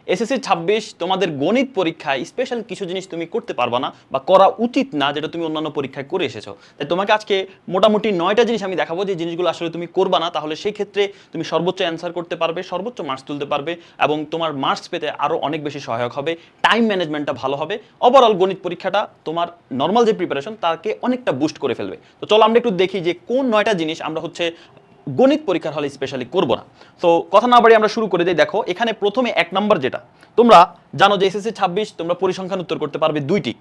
SSC 26 তোমাদের গণিত পরীক্ষায় স্পেশাল কিছু জিনিস তুমি করতে পারবা না বা করা উচিত না, যেটা তুমি অন্যান্য পরীক্ষায় করে এসেছো। তাই তোমাকে আজকে মোটামুটি 9টা জিনিস আমি দেখাবো যে জিনিসগুলো আসলে তুমি করবা না, তাহলে সেই ক্ষেত্রে তুমি সর্বোচ্চ অ্যান্সার করতে পারবে, সর্বোচ্চ মার্কস তুলতে পারবে এবং তোমার মার্কস পেতে আরও অনেক বেশি সহায়ক হবে, টাইম ম্যানেজমেন্টটা ভালো হবে, ওভারঅল গণিত পরীক্ষাটা তোমার নর্মাল যে প্রিপারেশন তাকে অনেকটা বুস্ট করে ফেলবে। তো চলো আমরা একটু দেখি যে কোন 9টা জিনিস আমরা হচ্ছে গণিত পরীক্ষার হলে স্পেশালি করব না। তো কথা না বাড়িয়ে আমরা শুরু করে দিই। দেখো এখানে প্রথমে 1 নম্বর, যেটা তোমরা জানো যে এসএসসি 26 তোমরা পরিসংখ্যান উত্তর করতে পারবে দুইটি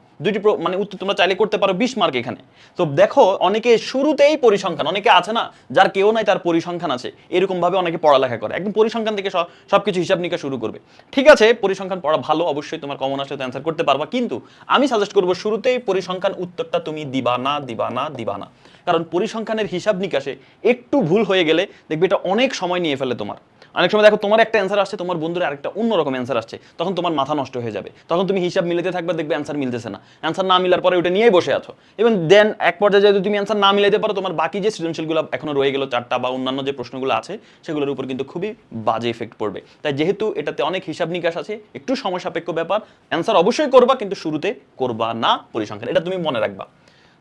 মানে উত্তর তোমরা চাইলে করতে পারো 20 মার্ক এখানে। তো দেখো অনেকে শুরুতেই পরিসংখ্যান, অনেকে আছে না যার কেউ নাই তার পরিসংখ্যান আছে, এরকম ভাবে অনেকে পড়ালেখা করে, একদম পরিসংখ্যান থেকে সবকিছু হিসাব নিকাশ শুরু করবে। ঠিক আছে, পরিসংখ্যান পড়া ভালো, অবশ্যই তোমার কমন আসলে তো অ্যান্সার করতে পারবা, কিন্তু আমি সাজেস্ট করবো শুরুতেই পরিসংখ্যান উত্তরটা তুমি দিবা না। কারণ পরিসংখ্যানের হিসাব নিকাশে একটু ভুল হয়ে গেলে দেখবে এটা অনেক সময় নিয়ে ফেলে তোমার। অনেক সময় দেখো তোমার একটা অ্যান্সার আসছে, তোমার বন্ধুরা আরেকটা অন্যরকম অ্যান্সার আসছে, তখন তোমার মাথা নষ্ট হয়ে যাবে, তখন তুমি হিসাব মিলাতে থাকবে, দেখবে অ্যান্সার মিলতেছে না, অ্যান্সার না মিলার পরে ওটা নিয়েই বসে আছো। এবং দেন এক পর্যায়ে যদি তুমি অ্যান্সার না মিলাতে পারো, তোমার বাকি যে সৃজনশীলগুলো এখনো রয়ে গেল 4টা বা অন্যান্য যে প্রশ্নগুলো আছে সেগুলোর উপর কিন্তু খুবই বাজে ইফেক্ট পড়বে। তাই যেহেতু এটাতে অনেক হিসাব নিকাশ আছে, একটু সময় সাপেক্ষ ব্যাপার, অ্যান্সার অবশ্যই করবা কিন্তু শুরুতে করবা না পরিসংখ্যান, এটা তুমি মনে রাখবা।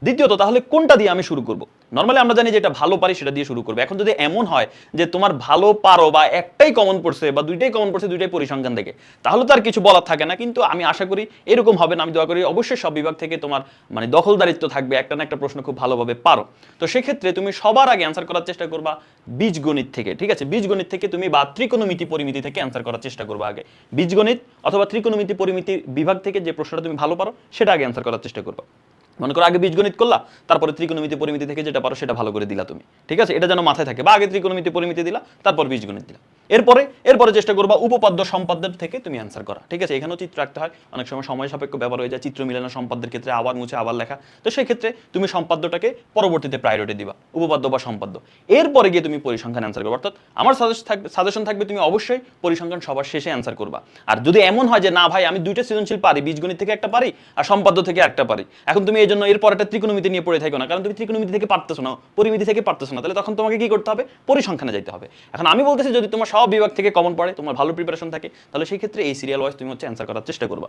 দ্বিতীয়ত, তাহলে কোনটা দিয়ে আমি শুরু করব? নর্মালি আমরা জানি যে এটা ভালো পারি সেটা দিয়ে শুরু করবে। এখন যদি এমন হয় যে তোমার ভালো পারো বা একটাই কমন পড়ছে বা দুইটাই কমন পড়ছে, দুইটাই পরিসংখ্যান থেকে, তাহলে তো আর কিছু বলার থাকে না। কিন্তু আমি আশা করি এরকম হবে না, আমি দোয়া করি অবশ্যই সব বিভাগ থেকে তোমার মানে দখলদারিত্ব থাকবে, একটা না একটা প্রশ্ন খুব ভালোভাবে পারো। তো সেক্ষেত্রে তুমি সবার আগে অ্যান্সার করার চেষ্টা করবা বীজগণিত থেকে। ঠিক আছে, বীজগণিত থেকে তুমি বা ত্রিকোণমিতি পরিমিতি থেকে অ্যান্সার করার চেষ্টা করবা আগে। বীজগণিত অথবা ত্রিকোণমিতি পরিমিতি বিভাগ থেকে যে প্রশ্নটা তুমি ভালো পারো সেটা আগে অ্যান্সার করার চেষ্টা করবা। মনে করো আগে বীজগণিত করলা, তারপরে ত্রিকোণমিতি পরিমিতি থেকে যেটা পারো সেটা ভালো করে দিলা তুমি। ঠিক আছে, এটা যেন মাথায় থাকে, বা আগে ত্রিকোণমিতি পরিমিতি দিলা, তারপর বীজগণিত দিলা। এরপরে চেষ্টা করবা উপপাদ্য সম্পাদ্যের থেকে তুমি অ্যান্সার করা। ঠিক আছে, এখানেও চিত্র রাখতে হয়, অনেক সময় সময় সাপেক্ষ ব্যাপার হয়ে যায়, চিত্র মিলানো সম্পাদ্যের ক্ষেত্রে আবার মুছে আবার লেখা। তো সেই ক্ষেত্রে তুমি সম্পাদ্যটাকে পরবর্তীতে প্রায়োরিটি দিবা, উপপাদ্য বা সম্পাদ্য। এরপরে গিয়ে তুমি পরিসংখ্যান অ্যান্সার করবা। অর্থাৎ আমার সাজেশন থাকবে তুমি অবশ্যই পরিসংখ্যান সবার শেষে অ্যান্সার করবা। আর যদি এমন হয় যে না ভাই আমি দুইটা সৃজনশীল পারি, বীজগণিত থেকে একটা পারি আর সম্পাদ্য থেকে একটা পারি, এখন তুমি এই জন্য এরপর একটা ত্রিকোণমিতি নিয়ে পড়ে থাকো না, কারণ তুমি ত্রিকোণমিতি থেকে পারতেছো না, পরিমিতি থেকে পারতেছো না, তাহলে তখন তোমাকে কি করতে হবে? পরিসংখ্যানে যেতে হবে। এখন আমি বলতেছি যদি তোমার সব বিভাগ থেকে কমন পড়ে, তোমার ভালো প্রিপারেশন থাকে, তাহলে সেই ক্ষেত্রে এই সিরিয়াল ওয়াইজ তুমি হচ্ছে অ্যান্সার করার চেষ্টা করবা।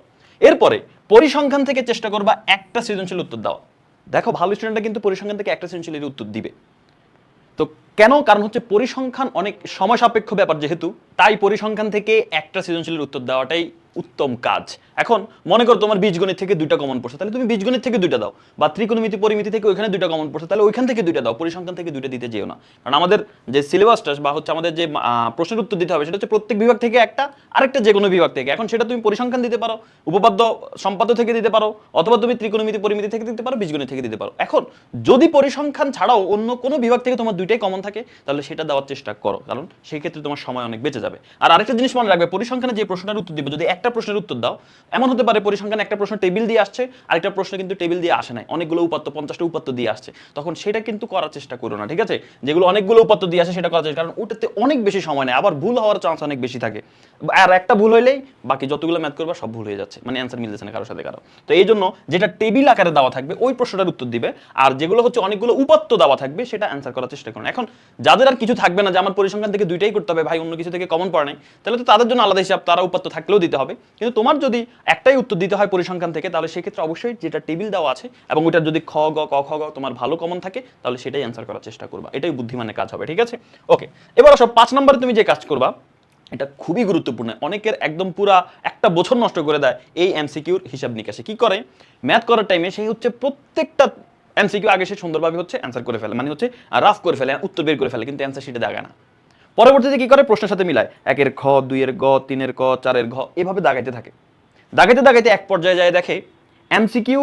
এরপরে পরিসংখ্যান থেকে চেষ্টা করবা একটা সৃজনশীল উত্তর দেওয়া। দেখো ভালো স্টুডেন্টরা কিন্তু পরিসংখ্যান থেকে একটা সৃজনশীলের উত্তর দিবে। তো কেন? কারণ হচ্ছে পরিসংখ্যান অনেক সময় সাপেক্ষ ব্যাপার যেহেতু, তাই পরিসংখ্যান থেকে একটা সৃজনশীলের উত্তর দেওয়াটাই উত্তম কাজ। এখন মনে করো তোমার বীজগণিত থেকে দুইটা কমন পড়ছে, তাহলে তুমি বীজগণিত থেকে দুইটা দাও, বা ত্রিকোণমিতি পরিমিতি থেকে ওইখানে দুইটা কমন পড়ছে, তাহলে ওইখান থেকে দুইটা দাও, পরিসংখ্যান থেকে দুইটা দিতে যেও না। কারণ আমাদের যে সিলেবাসটা বা হচ্ছে আমাদের যে প্রশ্নের উত্তর দিতে হবে সেটা হচ্ছে প্রত্যেক বিভাগ থেকে একটা, আরেকটা যে কোনো বিভাগ থেকে। এখন সেটা তুমি পরিসংখ্যান দিতে পারো, উপপাদ্য সম্পাদ্য থেকে দিতে পারো, অথবা তুমি ত্রিকোণমিতি পরিমিতি থেকে দিতে পারো, বীজগণিত থেকে দিতে পারো। এখন যদি পরিসংখ্যান ছাড়াও অন্য কোনো বিভাগ থেকে তোমার দুইটাই কমন থাকে, তাহলে সেটা দেওয়ার চেষ্টা করো, কারণ সেই ক্ষেত্রে তোমার সময় অনেক বেঁচে যাবে। আর আরেকটা জিনিস মনে রাখবে, পরিসংখ্যানে যে প্রশ্নের উত্তর দিবে, যদি একটা প্রশ্নের উত্তর দাও, এমন হতে পারে পরিসংখ্যানে একটা প্রশ্ন টেবিল দিয়ে আসছে, আরেকটা প্রশ্ন কিন্তু টেবিল দিয়ে আসে নাই, অনেকগুলো উপাত্ত 50টা উপাত্ত দিয়ে আসছে, তখন সেটা কিন্তু করার চেষ্টা করো না। ঠিক আছে, যেগুলো অনেকগুলো উপাত্ত দিয়ে আসে সেটা করার চেষ্টা, কারণ ওটাতে অনেক বেশি সময় নেয়, আবার ভুল হওয়ার চান্স অনেক বেশি থাকে, আর একটা ভুল হইলেই বাকি যতগুলো ম্যাথ করবা সব ভুল হয়ে যাচ্ছে, মানে অ্যান্সার মিলতেছে না কারোর সাথে কারো। তো এই জন্য যেটা টেবিল আকারে দেওয়া থাকবে ওই প্রশ্নটার উত্তর দিবে, আর যেগুলো হচ্ছে অনেকগুলো উপাত্ত দেওয়া থাকবে সেটা অ্যান্সার করার চেষ্টা করুন। এখন যাদের আর কিছু থাকবে না যে আমার পরিসংখ্যান থেকে দুইটাই করতে হবে ভাই, অন্য কিছু থেকে কমন পড়া নাই, তাহলে তো তাদের জন্য আলাদা হিসাব, তারা উপাত্ত থাকলেও দিতে হবে। কিন্তু তোমার যদি একটাই উত্তর দিতে হয় পরিসংখ্যান থেকে, তাহলে সেক্ষেত্রে অবশ্যই যেটা টেবিল দেওয়া আছে এবং ওটার যদি খ গ ক খ গ তোমার ভালো কমন থাকে, তাহলে সেটাই অ্যান্সার করার চেষ্টা করবা, এটাই বুদ্ধিমানের কাজ হবে। ঠিক আছে, ওকে। এবার আসো 5 নম্বরে তুমি যে কাজ করবা, এটা খুবই গুরুত্বপূর্ণ, অনেকের একদম পুরা একটা বছর নষ্ট করে দেয় এই এমসিকিউর হিসাব নিকাশে। কি করে? ম্যাথ করার টাইমে সেই হচ্ছে প্রত্যেকটা এমসিকিউ আগে সে সুন্দরভাবে হচ্ছে অ্যান্সার করে ফেলে, মানে হচ্ছে রাফ করে ফেলে, উত্তর বের করে ফেলে, কিন্তু অ্যান্সার শিটে দাগায় না। পরবর্তীতে কি করে? প্রশ্নের সাথে মিলায়, 1-এর খ, 2-এর গ, 3-এর ক, 4-এর ঘ, এভাবে দাগাইতে থাকে। দাগাইতে এক পর্যায়ে যায় দেখে এমসিকিউ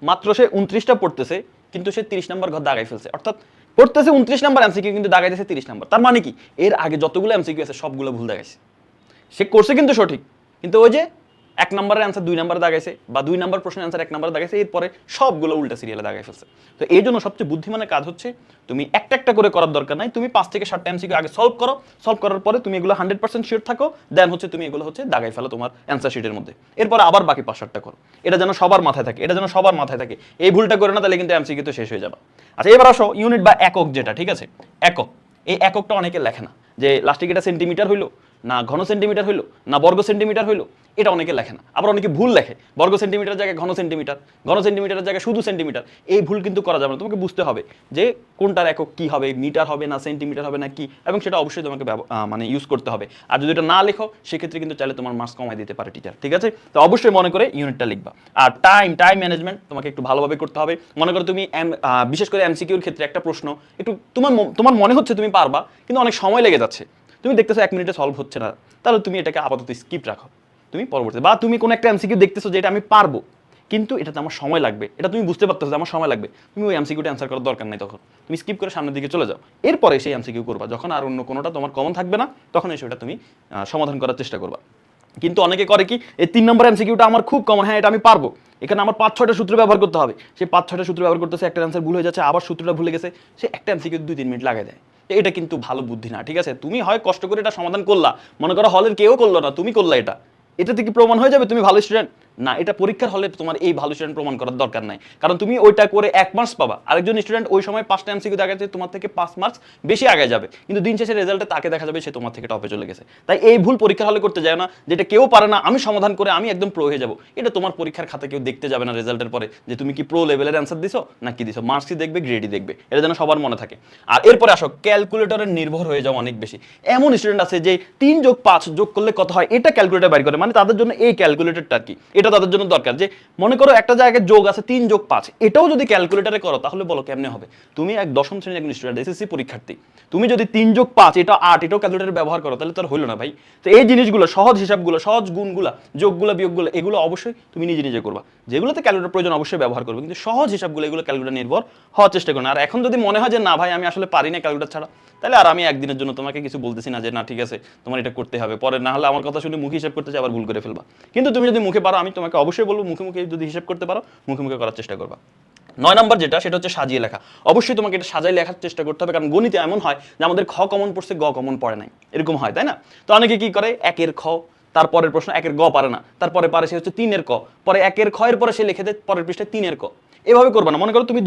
মাত্র সে 29টা পড়তেছে, কিন্তু সে 30 নম্বর ঘর দাগাই ফেলছে। অর্থাৎ পড়তেছে 29 নম্বর এমসিকিউ, কিন্তু দাগাইতেছে 30 নম্বর। তার মানে কি? এর আগে যতগুলো এমসিকিউ আছে সবগুলো ভুল দাগাইছে। সে করছে কিন্তু সঠিক, কিন্তু ওই যে 1 নম্বরের অ্যান্সার 2 নম্বরে দাগাইছে, বা 2 নম্বর প্রশ্নের অ্যান্সার 1 নম্বরে দাগাইছে, এরপরে সবগুলো উল্টা সিরিয়ালে দাগাই ফেলছে। তো এই জন্য সবচেয়ে বুদ্ধিমানের কাজ হচ্ছে তুমি একটা একটা করে করার দরকার নাই, তুমি 5 থেকে 7টা এমসিকিউ আগে সলভ করো, সলভ করার পরে তুমি এগুলো 100% শিওর থাকো, দেন হচ্ছে তুমি এগুলো হচ্ছে দাগাই ফেলো তোমার অ্যান্সার শিটের মধ্যে। এরপর আবার বাকি 5-7টা করো, এটা যেন সবার মাথায় থাকে, এই ভুলটা করে না, তাহলে কিন্তু এমসিকিউ তো শেষ হয়ে যাবে। আচ্ছা, এবার আসো ইউনিট বা একক যেটা, ঠিক আছে, একক এই এককটা অনেকে লেখে না, যে লাস্টে এটা সেন্টিমিটার হইলো না ঘন সেন্টিমিটার হইলো না বর্গ সেন্টিমিটার হইলো, এটা অনেকে লেখে না। আবার অনেকে ভুল লেখে, বর্গ সেন্টিমিটার জায়গায় ঘন সেন্টিমিটার, ঘন সেন্টিমিটারের জায়গায় শুধু সেন্টিমিটার। এই ভুল কিন্তু করা যাবে না, তোমাকে বুঝতে হবে যে কোনটার একক কি হবে, মিটার হবে না সেন্টিমিটার হবে না কি, এবং সেটা অবশ্যই তোমাকে মানে ইউজ করতে হবে। আর যদি এটা না লেখো সেক্ষেত্রে কিন্তু চাইলে তোমার মার্কস কমাই দিতে পারে টিচার, ঠিক আছে? তো অবশ্যই মনে করে ইউনিটটা লিখবা। আর টাইম ম্যানেজমেন্ট তোমাকে একটু ভালোভাবে করতে হবে। মনে করো তুমি বিশেষ করে এমসিকিউর ক্ষেত্রে একটা প্রশ্ন একটু তোমার মনে হচ্ছে তুমি পারবা, কিন্তু অনেক সময় লেগে যাচ্ছে, তুমি দেখতেছো 1 মিনিটে সলভ হচ্ছে না, তাহলে তুমি এটাকে আপাতত স্কিপ রাখো, তুমি পরবর্তী, বা তুমি কোনো একটা এমসিকিউ দেখতেছো যে এটা আমি পারবো কিন্তু এটাতে আমার সময় লাগবে, এটা তুমি বুঝতে পারতেছো যে আমার সময় লাগবে, তুমি ওই এমসিকিউটা অ্যান্সার করার দরকার নাই, তখন তুমি স্কিপ করে সামনের দিকে চলে যাও, এরপরে সেই এমসিকিউ করবা, যখন আর অন্য কোনোটা তোমার কমন থাকবে না তখন এসে ওটা তুমি সমাধান করার চেষ্টা করবা। কিন্তু অনেকে করে কি, এই 3 নম্বর এমসিকিউটা আমার খুব কমন, হ্যাঁ এটা আমি পারবো, এখানে আমার 5-6টা সূত্র ব্যবহার করতে হবে, সে 5-6টা সূত্র ব্যবহার করতেছে, একটা অ্যান্সার ভুল হয়ে যাচ্ছে, আবার সূত্রটা ভুলে গেছে, সে একটা এমসিকিউ 2-3 মিনিট লাগাই দেয়। এটা কিন্তু ভালো বুদ্ধি না, ঠিক আছে? তুমি হয় কষ্ট করে এটা সমাধান করলা, মনে করো হলের কেউ করলো না, তুমি করলা, এটা থেকে প্রমাণ হয়ে যাবে তুমি ভালো স্টুডেন্ট? না, এটা পরীক্ষার হলে তোমার এই ভালো স্টুডেন্ট প্রমাণ করার দরকার নাই, কারণ তুমি ওইটা করে 1 মার্কস পাবা, আরেকজন স্টুডেন্ট ওই সময় 5টা এমসিকিউ দেখাচ্ছে তোমার থেকে 5 মার্কস বেশি আগে যাবে, কিন্তু দিন শেষে রেজাল্টে তাকে দেখা যাবে সে তোমার থেকে টপে চলে গেছে। তাই এই ভুল পরীক্ষার হলে করতে যায় না, যেটা কেউ পারে না আমি সমাধান করে আমি একদম প্রো হয়ে যাব, এটা তোমার পরীক্ষার খাতা কেউ দেখতে যাবে না রেজাল্টের পরে যে তুমি কি প্রো লেভেলের অ্যান্সার দিছো না কি দিছো, মার্কসই দেখবে, গ্রেডই দেখবে, এটা যেন সবার মনে থাকে। আর এরপরে আসো, ক্যালকুলেটরের নির্ভর হয়ে যাও অনেক বেশি। এমন স্টুডেন্ট আছে যে 3+5 যোগ করলে কত হয় এটা ক্যালকুলেটর বাইর করে, মানে তাদের জন্য এই ক্যালকুলেটরটা কি, এটা তাদের জন্য দরকার। যে মনে করো একটা জায়গায় যোগ আছে 3+5, এটাও যদি ক্যালকুলেটরে করো তাহলে বলো কেমনে হবে? তুমি এক 10ম শ্রেণীর একজন স্টুডেন্ট, এসএসসি পরীক্ষার্থী, তুমি যদি 3+5 এটা 8 এটাও ক্যালকুলেটর ব্যবহার করো তাহলে তো আর হইলো না ভাই। তো এই জিনিসগুলো, সহজ হিসাবগুলো, সহজ গুণগুলো, যোগগুলো বিয়োগগুলো, এগুলো অবশ্যই তুমি নিজে নিজে করবা। যেগুলোতে ক্যালকুলেটর প্রয়োজন অবশ্যই ব্যবহার করবে, কিন্তু সহজ হিসাবগুলো এগুলো ক্যালকুলেটর নির্ভর হওয়ার চেষ্টা করো না। আর এখন যদি মনে হয় যে না ভাই আমি আসলে পারি না ক্যালকুলেটর ছাড়া, তাহলে আর আমি একদিনের জন্য তোমাকে কিছু বলতেছি না যে না ঠিক আছে তোমার এটা করতে হবে, পরে না হলে আমার কথা শুনে মুখে হিসাব করতে আবার ভুল করে ফেলবা। কিন্তু তুমি যদি মুখে পারো, আমি তোমাকে অবশ্যই বলবো মুখে মুখে যদি হিসাব করতে পারো মুখে মুখে করার চেষ্টা করবা। 9 নম্বর যেটা, সেটা হচ্ছে সাজিয়ে লেখা। অবশ্যই তোমাকে এটা সাজাই লেখার চেষ্টা করতে হবে, কারণ গণিতে এমন হয় যে আমাদের খ কমন পড়ছে, গ কমন পড়ে নাই, এরকম হয় তাই না? তো অনেকে কি করে, 1-এর খ, তারপরের প্রশ্ন 1-এর গ পারে না, তারপরে পারে সে হচ্ছে 3-এর ক, পরে 1-এর খ এর পরে সে লিখে দেয় পরের পৃষ্ঠায় 3-এর ক। এভাবে করবে না। মনে করো তুমি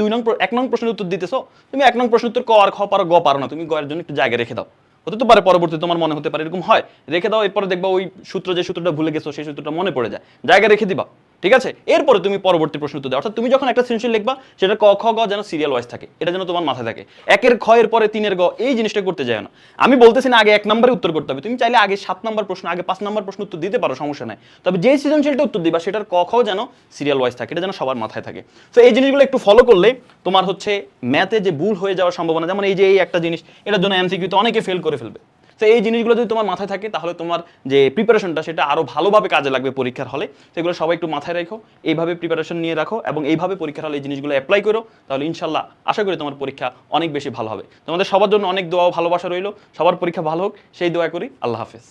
1 নং প্রশ্নের উত্তর দিতেছো, তুমি 1 নং প্রশ্নের উত্তর ক আর খ পারো, গ পারো না, তুমি গ এর জন্য একটু জায়গা রেখে দাও, হতে তো পারে পরবর্তী তোমার মনে হতে পারে, এরকম হয়, রেখে দাও, এরপরে দেখবা ওই সূত্র, যে সূত্রটা ভুলে গেছো সেই সূত্রটা মনে পড়ে যায়, জায়গা রেখে দিবা, ঠিক আছে? এরপরে তুমি পরবর্তী প্রশ্ন উত্তর দাও, অর্থাৎ তুমি যখন একটা সৃজনশীল লিখবা সেটা ক খ গ যেন সিরিয়াল ওয়াইজ থাকে, এটা যেন তোমার মাথায় থাকে। 1-এর খ এর পরে 3-এর গ, এই জিনিসটা করতে যায় না। আমি বলতেছি না আগে 1 নম্বরে উত্তর করতে হবে, তুমি চাইলে আগে 7 নম্বর প্রশ্ন, আগে 5 নম্বর প্রশ্ন উত্তর দিতে পারো, সমস্যা নাই, তবে যেই সৃজনশীলটা উত্তর দিবা সেটার ক খ যেন সিরিয়াল ওয়াইজ থাকে, এটা যেন সবার মাথায় থাকে। তো এই জিনিসগুলো একটু ফলো করলে তোমার হচ্ছে ম্যাথে যে ভুল হয়ে যাওয়ার সম্ভাবনা, যেমন এই যে এই একটা জিনিস, এটার জন্য এমসিকিউতে অনেকে ফেল করে ফেলবে। তো এই জিনিসগুলো যদি তোমার মাথায় থাকে তাহলে তোমার যে প্রিপারেশনটা সেটা আরো ভালোভাবে কাজে লাগবে পরীক্ষার হলে। তো এগুলো সবাই একটু মাথায় রাখো, এইভাবে প্রিপারেশন নিয়ে রাখো এবং এইভাবে পরীক্ষার হলে এই জিনিসগুলো অ্যাপ্লাই করো, তাহলে ইনশাল্লাহ আশা করি তোমার পরীক্ষা অনেক বেশি ভালো হবে। তোমাদের সবার জন্য অনেক দোয়া ও ভালোবাসা রইলো, সবার পরীক্ষা ভালো হোক সেই দোয়া করি। আল্লাহ হাফেজ।